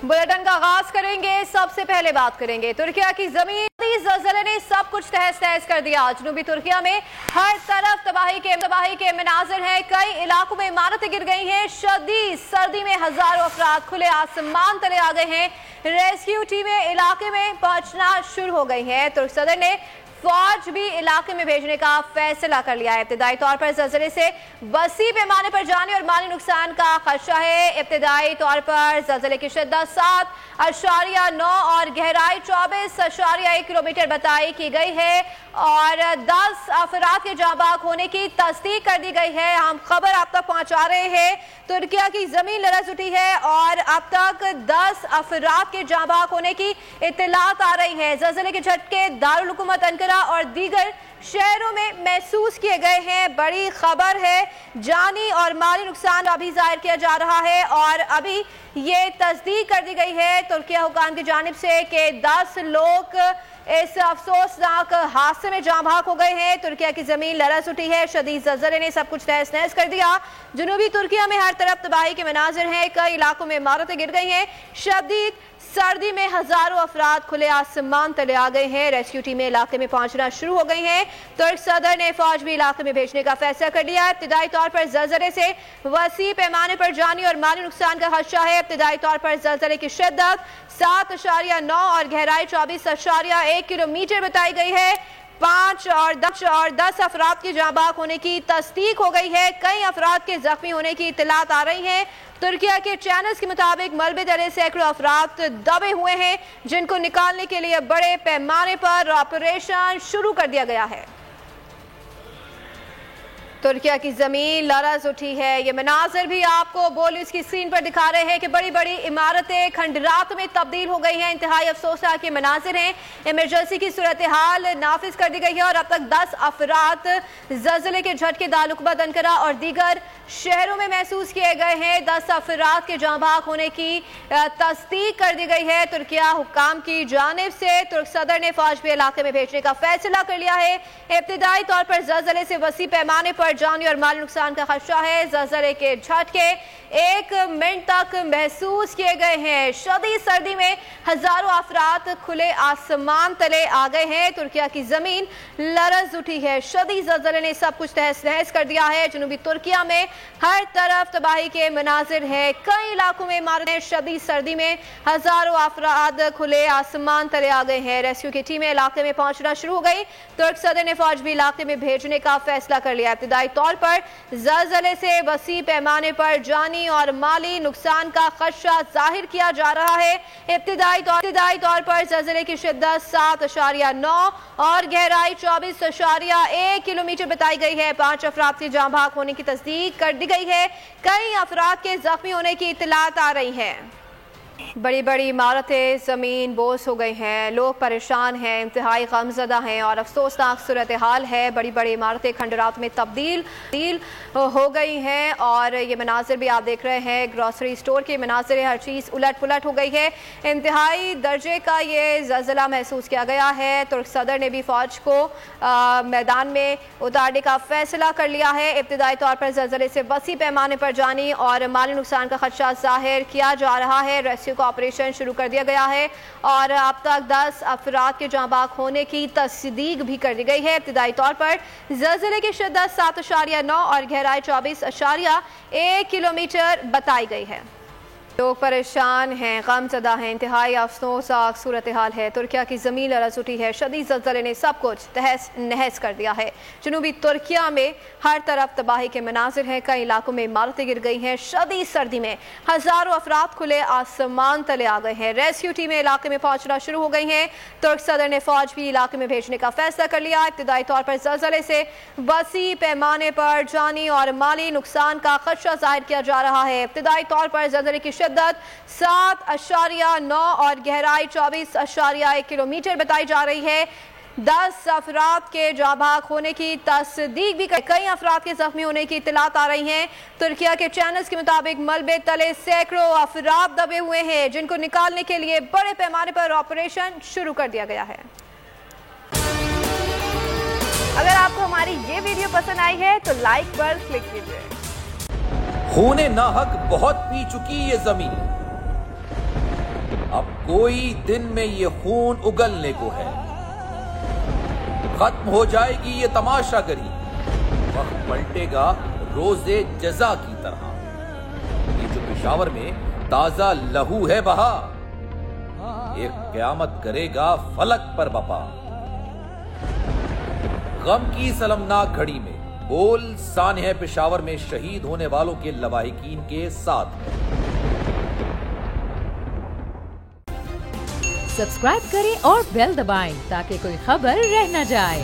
Bulletin का आगाज करेंगे। सबसे पहले बात करेंगे तुर्किया की जमीन। ज़लज़ले ने सब कुछ तहस नहस कर दिया। जनूबी तुर्किया में हर तरफ तबाही के मनाजिर हैं। कई इलाकों में इमारतें गिर गई हैं। शदीद सर्दी में हजारों अफराद खुले आसमान तले आ गए हैं। रेस्क्यू टीमें इलाके में पहुंचना शुरू हो गई हैं। तुर्क सदर ने फौज भी इलाके में भेजने का फैसला कर लिया है। इब्तिदाई तौर पर ज़लज़ले से वसी पैमाने पर जानी और माली नुकसान का खदशा है। इब्तिदाई तौर पर ज़लज़ले की शिद्दत 7.9 और गहराई 24.1 किलोमीटर बताई की गई है और 10 अफराद के जाबाक होने की तस्दीक कर दी गई है। हम खबर आप तक पहुंचा रहे हैं। तुर्किया की जमीन लरज़ उठी है और अब तक 10 अफराद के जाबाक होने की इत्तलात आ रही है। ज़लज़ले के झटके दारुल हुकूमत अंकारा और दीगर शहरों में महसूस किए गए हैं। बड़ी खबर है, जानी और माली नुकसान अभी जाहिर किया जा रहा है और अभी ये तस्दीक कर दी गई है तुर्किया हुकाम की जानिब से कि 10 लोग इस अफसोसनाक हादसे में जाँ भाग हो गए हैं। तुर्किया की जमीन लरज़ उठी है। शदीद ज़लज़ले ने सब कुछ तहस नहस कर दिया। जनूबी तुर्किया में हर तरफ तबाही के मनाजिर हैं। कई इलाकों में इमारतें गिर गई हैं। शदीद सर्दी में हजारों अफराद खुले आसमान तले आ गए हैं। रेस्क्यू टीमें इलाके में पहुंचना शुरू हो गई हैं। तुर्क सदर ने फौज भी इलाके में भेजने का फैसला कर लिया है। इब्तिदाई तौर पर ज़लज़ले से वसी पैमाने पर जानी और माली नुकसान का खदशा है। इब्तिदाई तौर पर ज़लज़ले की शिद्दत 7.9 और गहराई 24.1 किलोमीटर बताई गई है। 5 और 10 अफराद के जाबाक होने की तस्दीक हो गई है। कई अफराद के जख्मी होने की इत्तलात आ रही हैं। तुर्किया के चैनल्स के मुताबिक मलबे तले सैकड़ों अफराद दबे हुए हैं जिनको निकालने के लिए बड़े पैमाने पर ऑपरेशन शुरू कर दिया गया है। तुर्किया की जमीन लरज़ उठी है। ये मनाजिर भी आपको बोलिस की स्क्रीन पर दिखा रहे हैं कि बड़ी बड़ी इमारतें खंडरात में तब्दील हो गई हैं। इंतहाई अफसोसनाक के मनाजिर हैं। इमरजेंसी की सूरत हाल नाफिज कर दी गई है और अब तक 10 अफराद ज़लज़ले के झटके दारुल हुकूमत अंकारा और दीगर शहरों में महसूस किए गए हैं। 10 अफराद के जाँ भाग होने की तस्दीक कर दी गई है। तुर्किया हुक्काम की जानिब से तुर्क सदर ने फौज भी इलाके में भेजने का फैसला कर लिया है। इब्तिदाई तौर पर ज़लज़ले से वसी पैमाने पर जानी और माली नुकसान का खदशा है। ज़लज़ले के झटके 1 मिनट तक महसूस किए गए हैं। शदीद सर्दी में हजारों अफराद खुले आसमान तले आ गए हैं। तुर्किया की जमीन लरज़ उठी है। शदीद ज़लज़ले ने सब कुछ तहस नहस कर दिया है। जनूबी तुर्किया में हर तरफ तबाही के मनाजिर है। कई इलाकों में इमारतें शदीद सर्दी में हजारों अफराद खुले आसमान तले आ गए हैं। रेस्क्यू की टीमें इलाके में पहुंचना शुरू हो गई। तुर्क सदर ने फौज भी इलाके में भेजने का फैसला कर लिया। इब्तिदाई तौर पर ज़लज़ले से वसी पैमाने पर जानी और माली नुकसान का खदशा जाहिर किया जा रहा है। इब्तिदाई तौर पर ज़लज़ले की शिद्दत 7.9 और गहराई 24.1 किलोमीटर बताई गई है। 5 अफराद के जाँ भाग होने की तस्दीक कर दी गई है। कई अफराद के जख्मी होने की इत्तलात आ रही हैं। बड़ी बड़ी इमारतें ज़मीन बोस हो गई हैं। लोग परेशान हैं, इंतहाई गमज़दा हैं और अफसोसनाक सूरत हाल है। बड़ी बड़ी इमारतें खंडरात में तब्दील हो गई हैं और ये मनाजिर भी आप देख रहे हैं। ग्रॉसरी स्टोर के मनाजिर, हर चीज़ उलट पुलट हो गई है। इंतहाई दर्जे का ये ज़लज़ला महसूस किया गया है। तुर्क सदर ने भी फ़ौज को मैदान में उतारने का फैसला कर लिया है। इब्तिदाई तौर पर ज़लज़ले से वसी पैमाने पर जानी और माली नुकसान का खदशा जाहिर किया जा रहा है। रेस्क्यू का ऑपरेशन शुरू कर दिया गया है और अब तक 10 अफराद के जाँ भाग होने की तस्दीक भी कर दी गई है। इब्तिदाई तौर पर ज़लज़ले की शिद्दत 7.9 और गहराई 24.1 किलोमीटर बताई गई है। लोग परेशान हैं, गमज़दा हैं, इंतहाई अफसोसनाक सूरत हाल है। तुर्किया की ज़मीन लरज़ उठी है। शदीद ज़लज़ले ने सब कुछ तहस नहस कर दिया है। जनूबी तुर्किया में हर तरफ तबाही के मनाजिर हैं। कई इलाकों में इमारतें गिर गई हैं। शदीद सर्दी में हजारों अफराद खुले आसमान तले आ गए हैं। रेस्क्यू टीमें इलाके में पहुंचना शुरू हो गई हैं। तुर्क सदर ने फौज भी इलाके में भेजने का फैसला कर लिया। इब्तिदाई तौर पर ज़लज़ले से वसी पैमाने पर जानी और माली नुकसान का खदशा जाहिर किया जा रहा है। इब्तिदाई तौर पर ज़लज़ले की शिद्दत 7.9 और गहराई 24.1 किलोमीटर बताई जा रही है। 10 अफराद के जाँ भाग होने की तस्दीक भी कई अफराद के जख्मी होने की इत्तलात आ रही हैं। तुर्किया के चैनल्स के मुताबिक मलबे तले सैकड़ों अफराद दबे हुए हैं जिनको निकालने के लिए बड़े पैमाने पर ऑपरेशन शुरू कर दिया गया है। अगर आपको हमारी ये वीडियो पसंद आई है तो लाइक पर क्लिक कीजिए। खूने नाहक बहुत पी चुकी ये जमीन, अब कोई दिन में ये खून उगलने को है, खत्म हो जाएगी ये तमाशागरी, वक्त पलटेगा रोजे जजा की तरह। ये जो पेशावर में ताजा लहू है बहा, एक क़यामत करेगा फलक पर बपा। गम की सलमनाक घड़ी में बोल सानह पेशावर में शहीद होने वालों के लवाहिकीन के साथ है। सब्सक्राइब करें और बेल दबाएं ताकि कोई खबर रह न जाए।